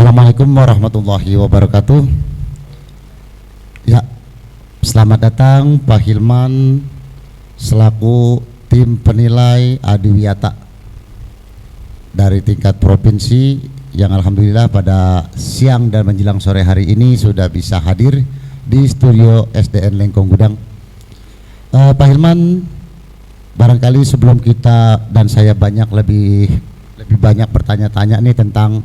Assalamualaikum warahmatullahi wabarakatuh. Ya, selamat datang Pak Hilman selaku tim penilai Adiwiyata dari tingkat provinsi yang alhamdulillah pada siang dan menjelang sore hari ini sudah bisa hadir di studio SDN Lengkong Gudang. Pak Hilman, barangkali sebelum kita dan saya lebih banyak bertanya-tanya nih tentang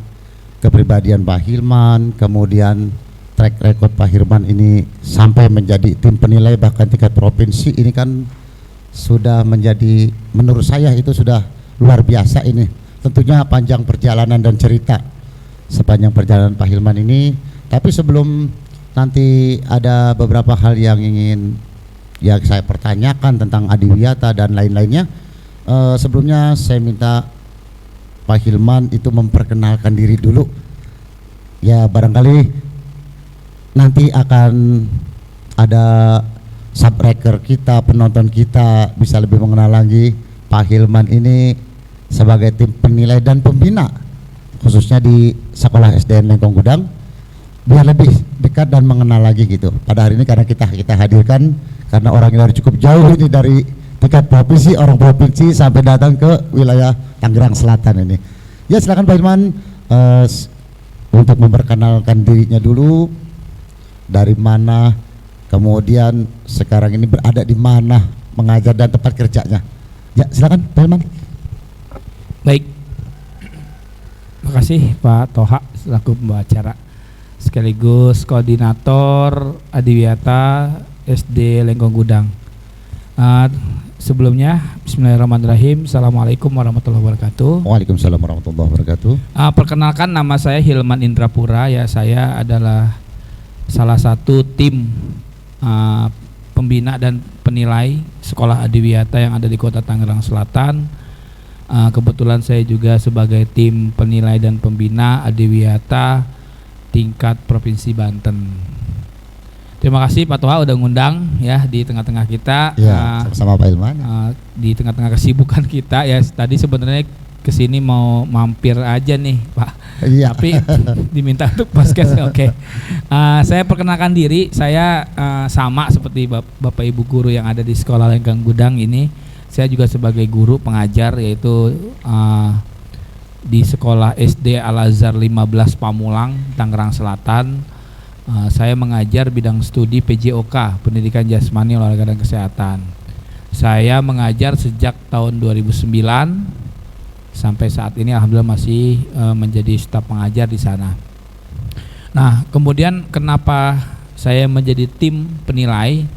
kepribadian Pak Hilman, kemudian track record Pak Hilman ini sampai menjadi tim penilai bahkan tingkat provinsi, ini kan sudah menjadi, menurut saya itu sudah luar biasa ini. Tentunya panjang perjalanan dan cerita sepanjang perjalanan Pak Hilman ini. Tapi sebelum nanti ada beberapa hal yang ingin saya pertanyakan tentang Adiwiyata dan lain-lainnya, sebelumnya saya minta Pak Hilman itu memperkenalkan diri dulu. Ya, barangkali nanti akan ada subscriber kita, penonton kita bisa lebih mengenal lagi Pak Hilman ini sebagai tim penilai dan pembina khususnya di sekolah SDN Lengkong Gudang, biar lebih dekat dan mengenal lagi gitu. Pada hari ini karena kita hadirkan karena orang yang cukup jauh ini dari tingkat provinsi, orang provinsi sampai datang ke wilayah Tangerang Selatan ini. Ya, silakan Pak Hilman untuk memperkenalkan dirinya dulu, dari mana, kemudian sekarang ini berada di mana, mengajar dan tempat kerjanya. Ya, silakan Pak Hilman. Baik, terima kasih Pak Toha selaku pembawa acara sekaligus koordinator Adiwiyata SD Lengkong Gudang. Sebelumnya, bismillahirrahmanirrahim. Assalamualaikum warahmatullahi wabarakatuh. Waalaikumsalam warahmatullahi wabarakatuh. Perkenalkan, nama saya Hilman Indrapura. Ya, saya adalah salah satu tim pembina dan penilai sekolah Adiwiyata yang ada di Kota Tangerang Selatan. Kebetulan saya juga sebagai tim penilai dan pembina Adiwiyata tingkat Provinsi Banten. Terima kasih Pak Toha udah ngundang ya di tengah-tengah kita. Ya, sama-sama Pak Hilman. Di tengah-tengah kesibukan kita ya. Tadi sebenarnya kesini mau mampir aja nih Pak. Iya. Tapi diminta untuk podcast. Oke. Saya perkenalkan diri. Saya sama seperti Bapak Ibu guru yang ada di sekolah Lengkong Gudang ini. Saya juga sebagai guru pengajar, yaitu di sekolah SD Al Azhar 15 Pamulang, Tangerang Selatan. Saya mengajar bidang studi PJOK, Pendidikan Jasmani, Olahraga dan Kesehatan. Saya mengajar sejak tahun 2009 sampai saat ini alhamdulillah masih menjadi staf pengajar di sana. Nah, kemudian kenapa saya menjadi tim penilai?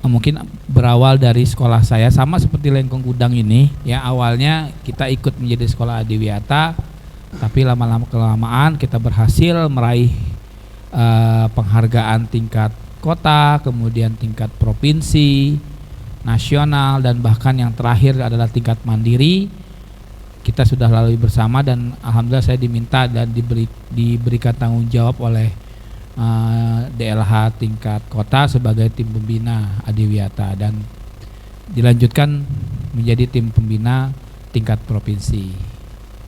Mungkin berawal dari sekolah saya sama seperti Lengkong Gudang ini ya. Awalnya kita ikut menjadi sekolah Adiwiyata, tapi lama-lama kelamaan kita berhasil meraih penghargaan tingkat kota, kemudian tingkat provinsi, nasional, dan bahkan yang terakhir adalah tingkat mandiri. Kita sudah lalui bersama dan alhamdulillah saya diminta dan diberikan tanggung jawab oleh DLH tingkat kota sebagai tim pembina Adiwiyata dan dilanjutkan menjadi tim pembina tingkat provinsi.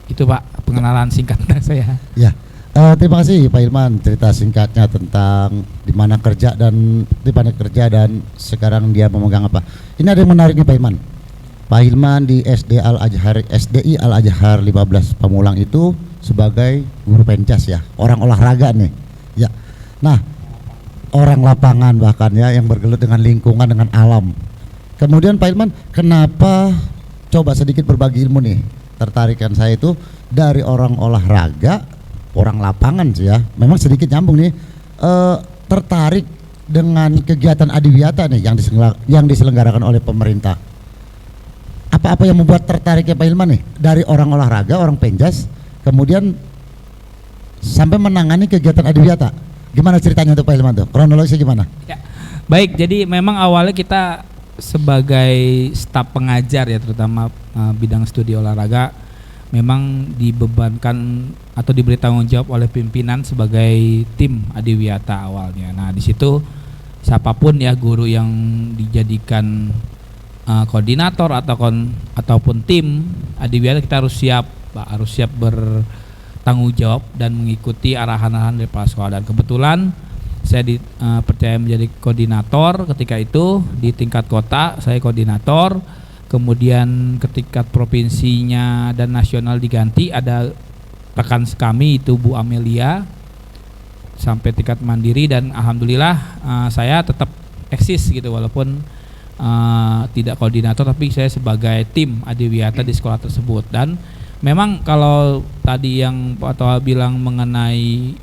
Itu Pak pengenalan singkat saya. Ya. Terima kasih Pak Hilman, cerita singkatnya tentang di mana kerja dan sekarang dia memegang apa. Ini ada yang menarik nih Pak Hilman. Pak Hilman di SDI Al Azhar 15 Pamulang itu sebagai guru penjas ya, orang olahraga nih. Ya. Nah, orang lapangan bahkan ya, yang bergelut dengan lingkungan, dengan alam. Kemudian Pak Hilman, kenapa, coba sedikit berbagi ilmu nih. Tertarikan saya itu dari orang olahraga, orang lapangan sih ya, memang sedikit nyambung nih, tertarik dengan kegiatan Adiwiyata nih yang diselenggarakan oleh pemerintah. Apa-apa yang membuat tertariknya Pak Hilman nih dari orang olahraga, orang penjas, kemudian sampai menangani kegiatan Adiwiyata? Gimana ceritanya untuk Pak Hilman tuh? Kronologisnya gimana? Ya, baik, jadi memang awalnya kita sebagai staf pengajar ya, terutama bidang studi olahraga, memang dibebankan atau diberi tanggung jawab oleh pimpinan sebagai tim Adiwiyata awalnya. Nah, di situ siapapun ya guru yang dijadikan koordinator ataupun tim Adiwiyata, kita harus siap, Pak, harus siap tanggung jawab dan mengikuti arahan-arahan dari kepala sekolah. Dan kebetulan saya dipercaya menjadi koordinator ketika itu di tingkat kota, saya koordinator. Kemudian ke tingkat provinsinya dan nasional diganti, ada rekan kami itu Bu Amelia sampai tingkat mandiri, dan alhamdulillah saya tetap eksis gitu walaupun tidak koordinator, tapi saya sebagai tim Adiwiyata di sekolah tersebut. Dan memang kalau tadi yang Pak Toha bilang mengenai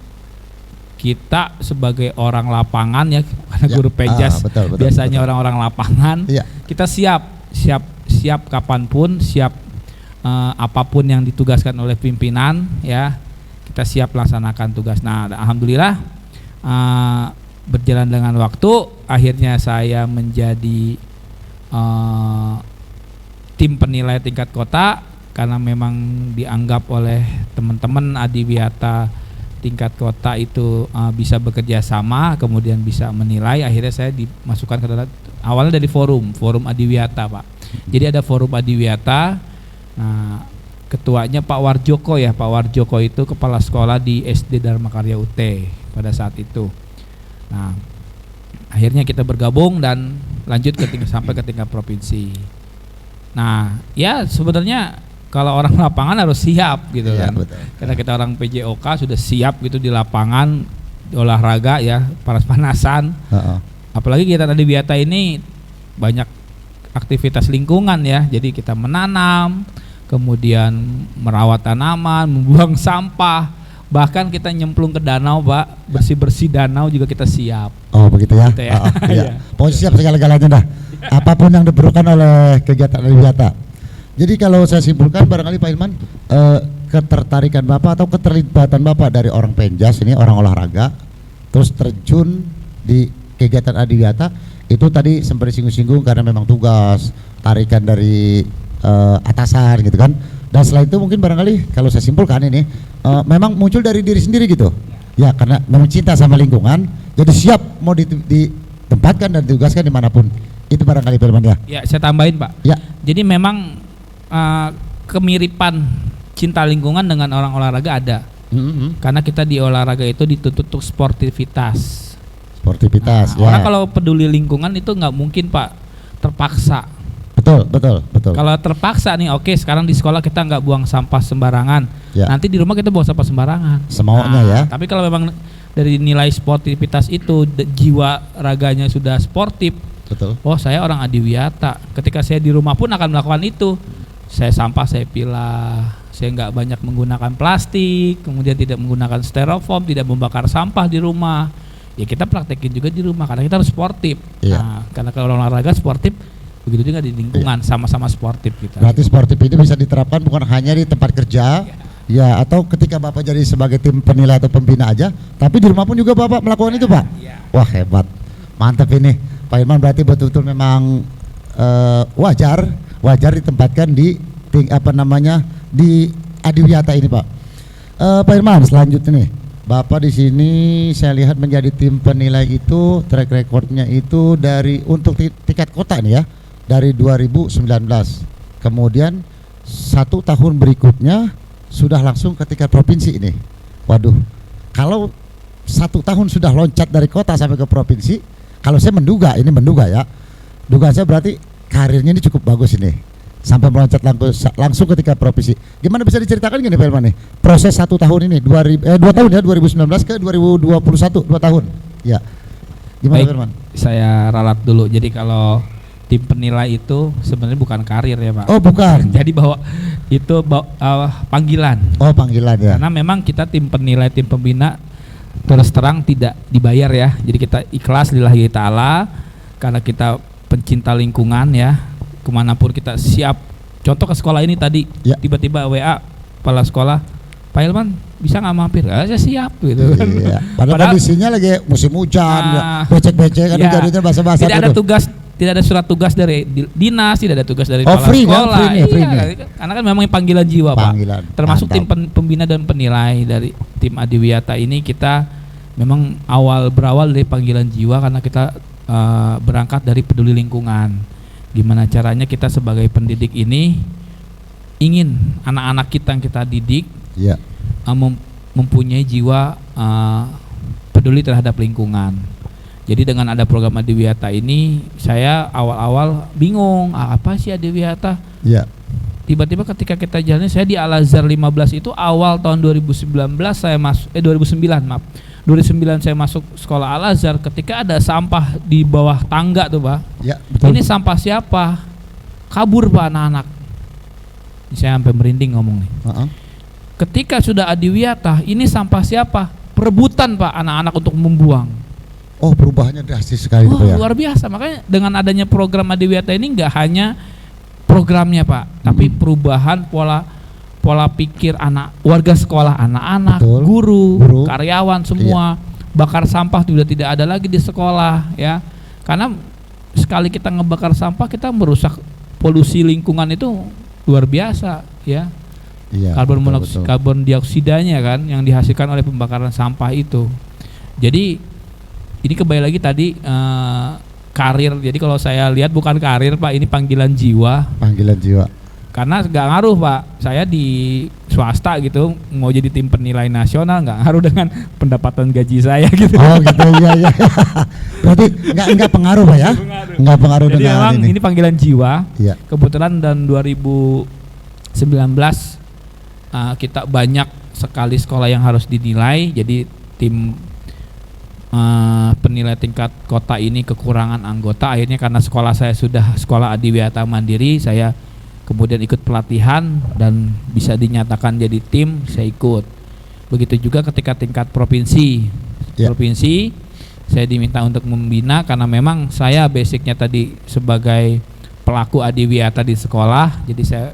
kita sebagai orang lapangan ya, karena guru penjas betul, biasanya betul. orang-orang lapangan, kita siap kapanpun, siap apapun yang ditugaskan oleh pimpinan ya, kita siap laksanakan tugas. Nah, alhamdulillah berjalan dengan waktu, akhirnya saya menjadi tim penilai tingkat kota karena memang dianggap oleh teman-teman Adiwiyata tingkat kota itu bisa bekerja sama, kemudian bisa menilai. Akhirnya saya dimasukkan ke dalam, awalnya dari forum Adiwiyata, Pak. Jadi ada forum Adiwiyata. Nah, ketuanya Pak Warjoko ya, Pak Warjoko itu kepala sekolah di SD Dharma Karya UT pada saat itu. Nah, akhirnya kita bergabung dan lanjut sampai ke tingkat provinsi. Nah, ya sebenarnya kalau orang lapangan harus siap gitu kan. Betul. Karena kita orang PJOK sudah siap gitu di lapangan, di olahraga ya, panas-panasan. Apalagi kita tadi Adiwiyata ini banyak aktivitas lingkungan ya. Jadi kita menanam, kemudian merawat tanaman, membuang sampah. Bahkan kita nyemplung ke danau, Pak, bersih-bersih danau juga kita siap. Oh begitu ya? Gitu ya. Iya. Pokoknya siap segala-galanya dah. Apapun yang diperlukan oleh kegiatan Adiwiyata. Jadi kalau saya simpulkan barangkali Pak Hilman, ketertarikan Bapak atau keterlibatan Bapak dari orang penjas ini, orang olahraga, terus terjun di kegiatan Adiwiyata, itu tadi sempat disinggung-singgung karena memang tugas, tarikan dari atasan gitu kan. Dan setelah itu mungkin barangkali kalau saya simpulkan ini memang muncul dari diri sendiri gitu ya, karena memang cinta sama lingkungan, jadi siap mau ditempatkan dan ditugaskan dimanapun. Itu barangkali Pak Hilman ya. Ya, saya tambahin Pak. Ya. Jadi memang kemiripan cinta lingkungan dengan orang olahraga ada. Karena kita di olahraga itu dituntut untuk sportivitas. Sportivitas ya. Orang kalau peduli lingkungan itu nggak mungkin Pak terpaksa. Betul. Kalau terpaksa nih, oke, sekarang di sekolah kita nggak buang sampah sembarangan. Ya. Nanti di rumah kita buang sampah sembarangan. Semaunya ya. Tapi kalau memang dari nilai sportivitas itu jiwa raganya sudah sportif. Betul. Oh, saya orang Adiwiyata. Ketika saya di rumah pun akan melakukan itu. Saya sampah saya pilah. Saya nggak banyak menggunakan plastik, kemudian tidak menggunakan styrofoam, tidak membakar sampah di rumah. Ya kita praktekin juga di rumah karena kita harus sportif. Iya. Nah, karena kalau olahraga sportif, begitu juga di lingkungan sama-sama sportif kita. Berarti sportif itu bisa diterapkan bukan hanya di tempat kerja, ya, atau ketika Bapak jadi sebagai tim penilai atau pembina aja, tapi di rumah pun juga Bapak melakukan itu, Pak. Ya. Wah, hebat. Mantap ini. Pak Hilman berarti betul-betul memang wajar ditempatkan di di Adiwiyata ini, Pak. Pak Hilman, selanjutnya nih, Bapak di sini saya lihat menjadi tim penilai itu track recordnya itu dari untuk tingkat kota nih ya, dari 2019. Kemudian 1 tahun berikutnya sudah langsung ke tingkat provinsi ini. Waduh, kalau 1 tahun sudah loncat dari kota sampai ke provinsi, kalau saya menduga ya, dugaan saya berarti karirnya ini cukup bagus ini, sampai meloncat langsung ke tingkat provinsi. Gimana bisa diceritakan gini Pak Hilman nih, proses 1 tahun ini, 2 tahun ya, 2019 ke 2021, 2 tahun ya. Gimana Pak Hilman? Saya ralat dulu. Jadi kalau tim penilai itu sebenarnya bukan karir ya Pak. Oh bukan. Jadi bahwa itu panggilan. Oh panggilan ya. Karena memang kita tim penilai, tim pembina terus terang tidak dibayar ya. Jadi kita ikhlas lillahi ta'ala karena kita pencinta lingkungan ya. Kemanapun kita siap. Contoh ke sekolah ini tadi ya. Tiba-tiba WA kepala sekolah, Pak Hilman bisa nggak mampir? Saya siap gitu. Iya. Padahal kondisinya lagi musim hujan, becek-becek kan ya, jadinya basah-basah. Tidak ada surat tugas dari dinas, tidak ada tugas dari kepala free sekolah. Kan? Free nih. Karena kan memang panggilan jiwa panggilan. Pak. Termasuk tim pembina dan penilai dari tim Adiwiyata ini, kita memang berawal dari panggilan jiwa karena kita berangkat dari peduli lingkungan. Gimana caranya kita sebagai pendidik ini ingin anak-anak kita yang kita didik mempunyai jiwa peduli terhadap lingkungan. Jadi dengan ada program Adiwiyata ini, saya awal-awal bingung, apa sih Adiwiyata? Ya. Tiba-tiba ketika kita jalan, saya di Al-Azhar 15 itu awal tahun 2019 saya masuk 2009 maaf. 2009 saya masuk sekolah Al-Azhar, ketika ada sampah di bawah tangga tuh, Pak. Ya, betul. Ini sampah siapa? Kabur, Pak, anak-anak. Saya sampai merinding ngomong nih. Ketika sudah Adiwiyata, ini sampah siapa? Perebutan, Pak, anak-anak untuk membuang. Oh, perubahannya drastis sekali Oh, Pak ya. luar biasa. Makanya dengan adanya program Adiwiyata ini nggak hanya programnya, Pak, tapi perubahan pola pikir anak warga sekolah, anak-anak, Betul. guru, Guru. karyawan semua. Bakar sampah sudah tidak ada lagi di sekolah, ya. Karena sekali kita ngebakar sampah, kita merusak polusi lingkungan itu luar biasa, ya. Iya. Karbon karbon dioksidanya kan yang dihasilkan oleh pembakaran sampah itu. Jadi ini kembali lagi tadi karir. Jadi kalau saya lihat bukan karir, Pak, ini panggilan jiwa. Panggilan jiwa. Karena nggak ngaruh, Pak. Saya di swasta gitu, mau jadi tim penilai nasional nggak ngaruh dengan pendapatan gaji saya gitu. Oh gitu, iya. Berarti nggak pengaruh Pak ya? Nggak pengaruh Jadi dengan memang ini panggilan jiwa. Iya. Kebetulan dan 2019 kita banyak sekali sekolah yang harus dinilai. Jadi tim penilai tingkat kota ini kekurangan anggota. Akhirnya karena sekolah saya sudah sekolah Adiwiyata Mandiri, saya kemudian ikut pelatihan dan bisa dinyatakan jadi tim, saya ikut. Begitu juga ketika tingkat provinsi. Provinsi saya diminta untuk membina karena memang saya basicnya tadi sebagai pelaku Adiwiyata di sekolah, jadi saya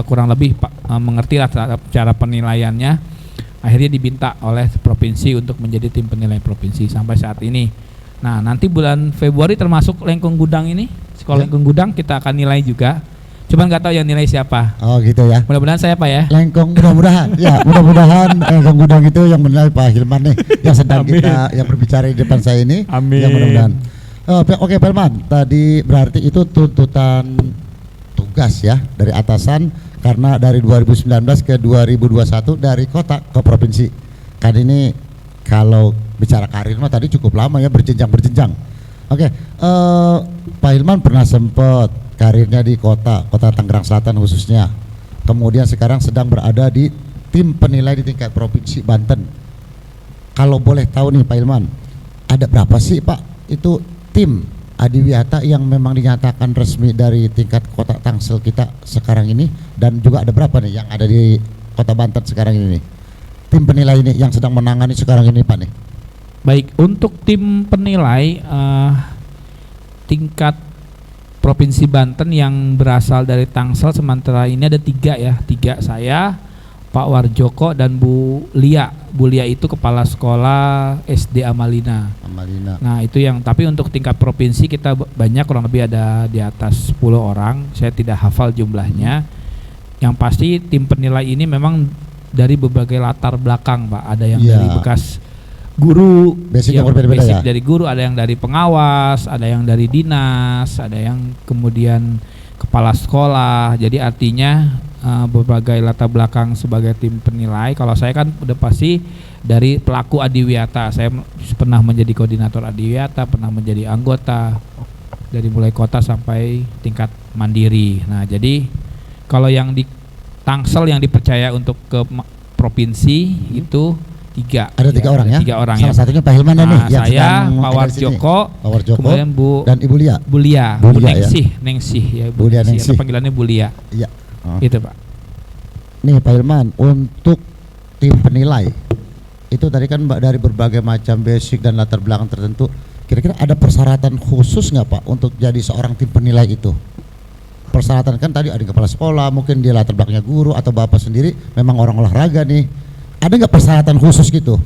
kurang lebih mengerti lah cara penilaiannya. Akhirnya diminta oleh provinsi untuk menjadi tim penilai provinsi sampai saat ini. Nah, nanti bulan Februari termasuk Lengkung Gudang ini, sekolah Lengkung Gudang kita akan nilai juga. Cuman nggak tahu yang nilai siapa. Oh gitu ya. Mudah-mudahan saya, Pak, ya. Lengkung, mudah-mudahan. Ya, mudah-mudahan Lengkung Gudang itu yang menilai Pak Hilman nih, yang sedang kita yang berbicara di depan saya ini. Amin. Ya, mudah-mudahan. Oke, Pak Hilman. Tadi berarti itu tuntutan tugas ya dari atasan. Karena dari 2019 ke 2021 dari kota ke provinsi. Kan ini kalau bicara karir mah tadi cukup lama ya, berjenjang. Oke, Pak Hilman pernah sempat karirnya di kota Tangerang Selatan khususnya. Kemudian sekarang sedang berada di tim penilai di tingkat provinsi Banten. Kalau boleh tahu nih Pak Hilman, ada berapa sih Pak itu tim Adiwiyata yang memang dinyatakan resmi dari tingkat kota Tangsel kita sekarang ini, dan juga ada berapa nih yang ada di kota Banten sekarang ini nih? Tim penilai ini yang sedang menangani sekarang ini Pak nih. Baik, untuk tim penilai tingkat provinsi Banten yang berasal dari Tangsel sementara ini ada 3 ya. 3 saya, Pak Warjoko dan Bu Lia. Bu Lia itu kepala sekolah SD Amalina. Nah, itu yang, tapi untuk tingkat provinsi kita banyak, kurang lebih ada di atas 10 orang. Saya tidak hafal jumlahnya. Yang pasti tim penilai ini memang dari berbagai latar belakang, Pak. Ada yang dari bekas guru, basic yang berbeda-beda ya. Dari guru, ada yang dari pengawas, ada yang dari dinas, ada yang kemudian kepala sekolah. Jadi artinya berbagai latar belakang sebagai tim penilai. Kalau saya kan udah pasti dari pelaku Adiwiyata. Saya pernah menjadi koordinator Adiwiyata, pernah menjadi anggota dari mulai kota sampai tingkat mandiri. Nah, jadi kalau yang di Tangsel yang dipercaya untuk ke provinsi itu 3. Ada 3 orang ya. 3 orang. Salah satunya Pak Hilman nih. Saya, Pak Warjoko, kemudian Bu dan Ibu Lia. Bu Lia, Bu Nengsih ya. Bu Lia Nengsih. Atau panggilannya Bu Lia. Iya. Itu, Pak. Nih Pak Hilman, untuk tim penilai itu tadi kan dari berbagai macam basic dan latar belakang tertentu, kira-kira ada persyaratan khusus nggak Pak untuk jadi seorang tim penilai itu? Persyaratan kan tadi ada kepala sekolah, mungkin dia latar belakangnya guru, atau Bapak sendiri memang orang olahraga nih. Ada nggak persyaratan khusus gitu?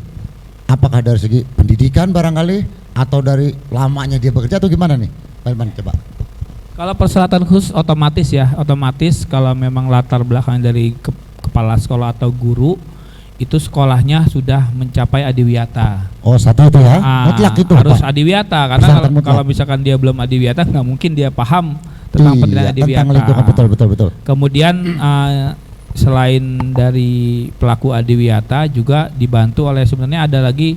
Apakah dari segi pendidikan barangkali, atau dari lamanya dia bekerja, atau gimana nih Pak Hilman, coba? Kalau persyaratan khusus otomatis kalau memang latar belakang dari kepala sekolah atau guru itu sekolahnya sudah mencapai Adiwiyata. Oh, satu itu ya, mutlak itu harus Pak. Adiwiyata, karena kalau misalkan dia belum Adiwiyata nggak mungkin dia paham tentang penilaian Adiwiyata. Tentang lingkungan, betul. Kemudian selain dari pelaku adiwiyata juga dibantu oleh, sebenarnya ada lagi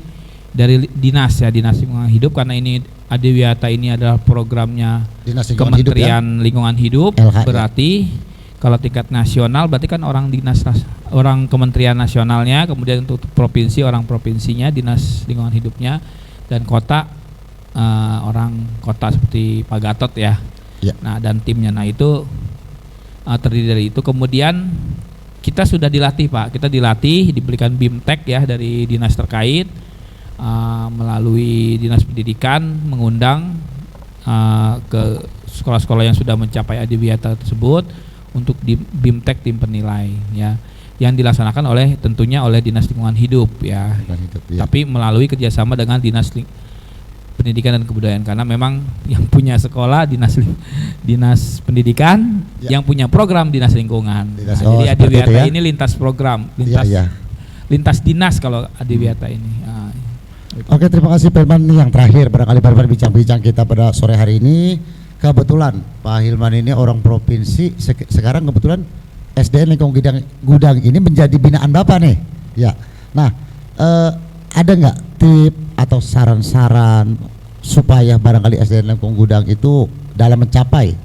dari dinas ya, dinas lingkungan hidup, karena ini adiwiyata ini adalah programnya Dinas Lingkungan Kementerian Lingkungan Hidup, LH, ya. berarti kalau tingkat nasional berarti kan orang orang kementerian nasionalnya, kemudian untuk provinsi orang provinsinya, dinas lingkungan hidupnya, dan kota orang kota seperti Pak Gatot ya. Ya. Nah, dan timnya, nah itu terdiri dari itu. Kemudian kita sudah dilatih Pak, kita dilatih, diberikan BIMTEK ya dari dinas terkait, melalui dinas pendidikan mengundang ke sekolah-sekolah yang sudah mencapai adiwiyata tersebut untuk di BIMTEK tim penilai ya, yang dilaksanakan oleh tentunya oleh dinas lingkungan hidup ya, tapi melalui kerjasama dengan dinas pendidikan dan kebudayaan, karena memang yang punya sekolah dinas pendidikan ya. Yang punya program dinas lingkungan. Dinas, Nah, jadi adiwiyata ya? ini lintas program, lintas dinas kalau adiwiyata ini. Oke, terima kasih Pak Hilman. Yang terakhir barangkali Pak Hilman bincang-bincang kita pada sore hari ini. Kebetulan Pak Hilman ini orang provinsi, sekarang kebetulan SDN Lingkungan Gudang ini menjadi binaan Bapak nih. Ya. Nah, ada nggak tip atau saran-saran supaya barangkali SDN Lingkungan Gudang itu dalam mencapai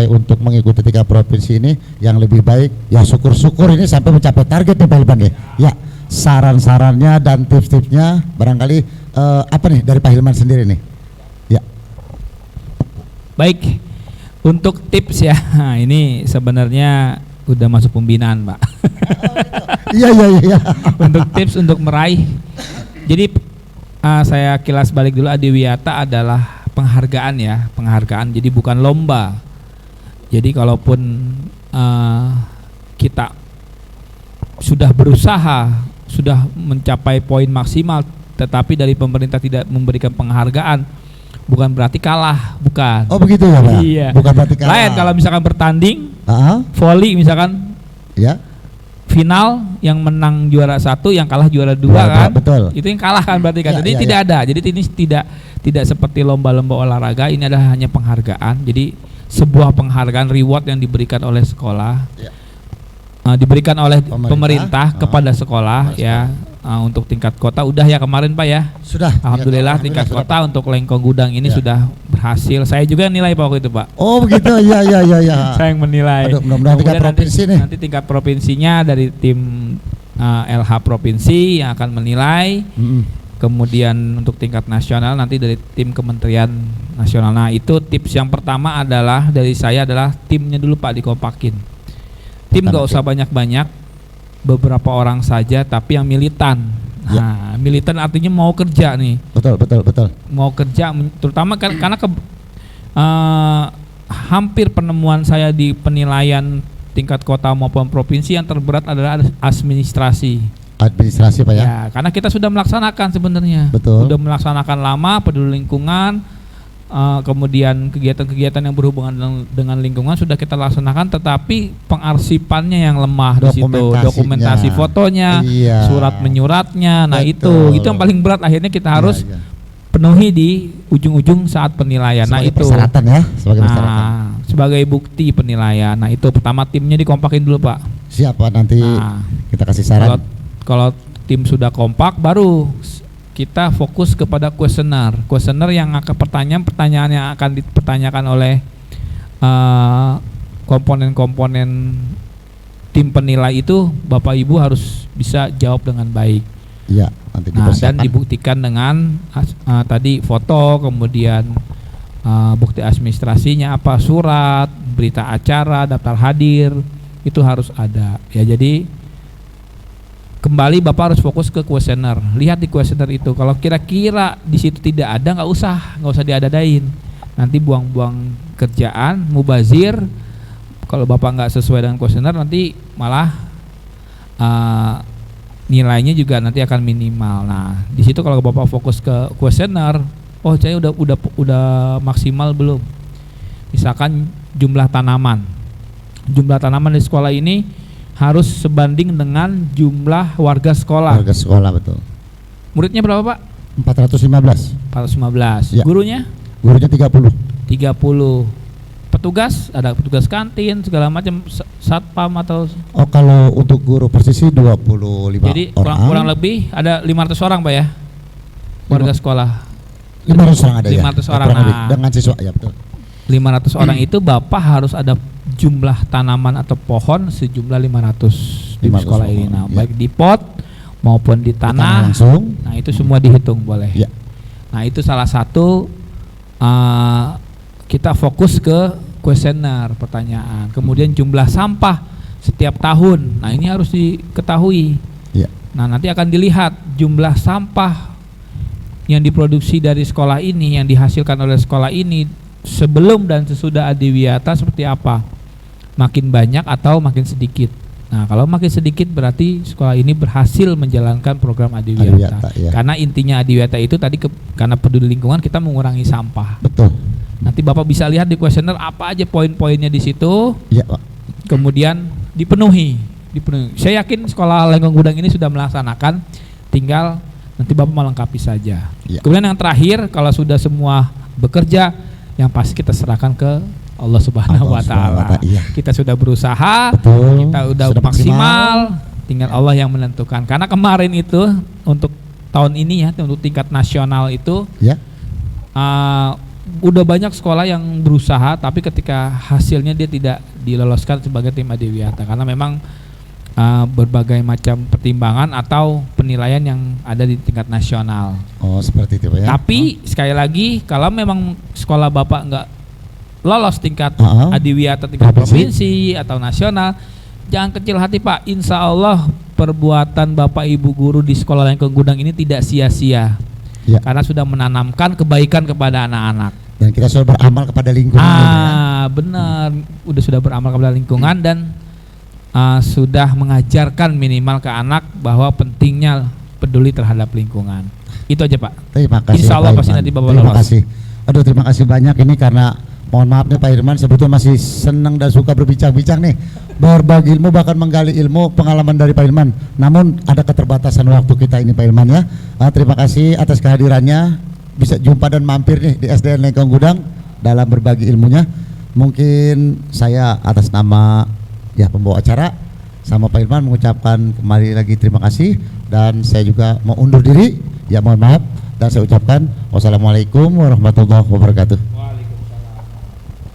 untuk mengikuti 3 provinsi ini yang lebih baik? Ya syukur-syukur ini sampai mencapai target nih Pak Hilman ya. Ya. Saran-sarannya dan tips-tipsnya barangkali apa nih dari Pak Hilman sendiri nih? Ya. Baik, untuk tips ya, ini sebenarnya udah masuk pembinaan Pak. Iya. Untuk tips untuk meraih, jadi saya kilas balik dulu, adiwiyata adalah penghargaan ya, penghargaan. Jadi bukan lomba. Jadi kalaupun kita sudah berusaha, sudah mencapai poin maksimal, tetapi dari pemerintah tidak memberikan penghargaan, bukan berarti kalah, bukan. Oh begitu ya Pak? Iya. Bukan berarti kalah. Lain kalau misalkan bertanding, voli misalkan, ya. Final yang menang juara 1, yang kalah juara 2 ya, kan? Betul. Itu yang kalah kan berarti kan? Ya, Jadi tidak ada. Jadi ini tidak seperti lomba-lomba olahraga. Ini adalah hanya penghargaan. Jadi sebuah penghargaan, reward yang diberikan oleh sekolah. Ya. Diberikan oleh pemerintah kepada sekolah ya, untuk tingkat kota udah ya kemarin Pak ya. Sudah. Alhamdulillah, tingkat kota untuk Lengkong Gudang ini sudah berhasil. Saya juga nilai Pak waktu itu Pak. Oh begitu, iya. Saya yang menilai. Aduh, mudah-mudahan tingkat provinsi nih. Nanti tingkat provinsinya dari tim LH provinsi yang akan menilai. Kemudian untuk tingkat nasional nanti dari tim Kementerian Nasional. Nah itu tips yang pertama adalah dari saya adalah timnya dulu Pak dikompakin. Tim gak usah banyak-banyak, beberapa orang saja tapi yang militan. Nah, militan artinya mau kerja nih. Betul. Mau kerja, terutama karena hampir penemuan saya di penilaian tingkat kota maupun provinsi yang terberat adalah administrasi. Administrasi Pak ya? Ya, karena kita sudah melaksanakan sebenarnya. Betul. Sudah melaksanakan lama peduli lingkungan, kemudian kegiatan-kegiatan yang berhubungan dengan lingkungan sudah kita laksanakan, tetapi pengarsipannya yang lemah di situ, dokumentasi fotonya, surat menyuratnya. Nah itu yang paling berat, akhirnya kita harus penuhi di ujung-ujung saat penilaian. Sebagai nah itu persyaratan ya, sebagai bukti penilaian. Nah itu pertama timnya dikompakin dulu Pak. Siapa nanti kita kasih saran. Kalau tim sudah kompak, baru kita fokus kepada kuesioner yang akan pertanyaan yang akan dipertanyakan oleh komponen-komponen tim penilai itu, Bapak Ibu harus bisa jawab dengan baik. Iya, nanti dan dibuktikan dengan tadi foto, kemudian bukti administrasinya apa, surat, berita acara, daftar hadir, itu harus ada. Ya jadi kembali Bapak harus fokus ke kuesioner. Lihat di kuesioner itu, kalau kira-kira di situ tidak ada, nggak usah diadadain. Nanti buang-buang kerjaan, mubazir. Kalau Bapak nggak sesuai dengan kuesioner, nanti malah nilainya juga nanti akan minimal. Nah, di situ kalau Bapak fokus ke kuesioner, oh saya udah maksimal belum? Misalkan jumlah tanaman di sekolah ini harus sebanding dengan jumlah warga sekolah. Warga sekolah, betul. Muridnya berapa Pak? 415. Ya. Gurunya 30. petugas, ada petugas kantin segala macam, satpam atau Oh, kalau untuk guru persisi 25 jadi orang. kurang lebih ada 500 orang Pak ya warga sekolah. 500 orang ada 500 ya. orang, Kurang lebih. nah. Dengan siswa ya betul. 500 orang itu Bapak harus ada jumlah tanaman atau pohon sejumlah 500 di 500 sekolah ini. Nah, pohon, ya. baik di pot maupun di tanah. Langsung. Nah, itu semua dihitung boleh. Ya. Nah, itu salah satu kita fokus ke kuesioner pertanyaan. Kemudian jumlah sampah setiap tahun. Nah, ini harus diketahui. Ya. Nah, nanti akan dilihat jumlah sampah yang diproduksi dari sekolah ini, yang dihasilkan oleh sekolah ini sebelum dan sesudah Adiwiyata seperti apa, makin banyak atau makin sedikit. Nah, kalau makin sedikit berarti sekolah ini berhasil menjalankan program Adiwiyata. Ya. Karena intinya Adiwiyata itu tadi karena peduli lingkungan kita mengurangi sampah. Betul. Nanti Bapak bisa lihat di kuesioner apa aja poin-poinnya di situ. Ya, Pak. Kemudian dipenuhi. Saya yakin sekolah Lengkong Gudang ini sudah melaksanakan, tinggal nanti Bapak melengkapi saja. Ya. Kemudian yang terakhir, kalau sudah semua bekerja, yang pasti kita serahkan ke Allah Subhanahu wa Ta'ala. Iya. Kita sudah berusaha, Betul. kita udah Sudah maksimal, tinggal Allah yang menentukan. Karena kemarin itu untuk tahun ini ya, untuk tingkat nasional itu Ya. udah banyak sekolah yang berusaha, tapi ketika hasilnya dia tidak diloloskan sebagai tim Adiwiyata karena memang berbagai macam pertimbangan atau penilaian yang ada di tingkat nasional. Oh, seperti itu Pak ya. Tapi sekali lagi, kalau memang sekolah Bapak nggak lolos tingkat Adiwiyata tingkat provinsi atau nasional, jangan kecil hati Pak. Insya Allah perbuatan Bapak Ibu guru di sekolah Lengkong Gudang ini tidak sia-sia. Ya. Karena sudah menanamkan kebaikan kepada anak-anak. Dan kita sudah beramal kepada lingkungan. Benar, sudah beramal kepada lingkungan dan sudah mengajarkan minimal ke anak bahwa pentingnya peduli terhadap lingkungan. Itu aja Pak. Terima kasih. Insya Allah Pak pasti Irman. nanti Bapak Terima lolos. kasih. Aduh, terima kasih banyak ini karena mohon maaf nih Pak Irman, sebetulnya masih senang dan suka berbincang-bincang nih, berbagi ilmu bahkan menggali ilmu pengalaman dari Pak Irman. Namun ada keterbatasan waktu kita ini Pak Irman ya. Terima kasih atas kehadirannya. Bisa jumpa dan mampir nih di SDN Lengkong Gudang dalam berbagi ilmunya. Mungkin saya atas nama ya pembawa acara sama Pak Irman mengucapkan kembali lagi terima kasih, dan saya juga mau undur diri ya, mohon maaf, dan saya ucapkan wassalamualaikum warahmatullahi wabarakatuh.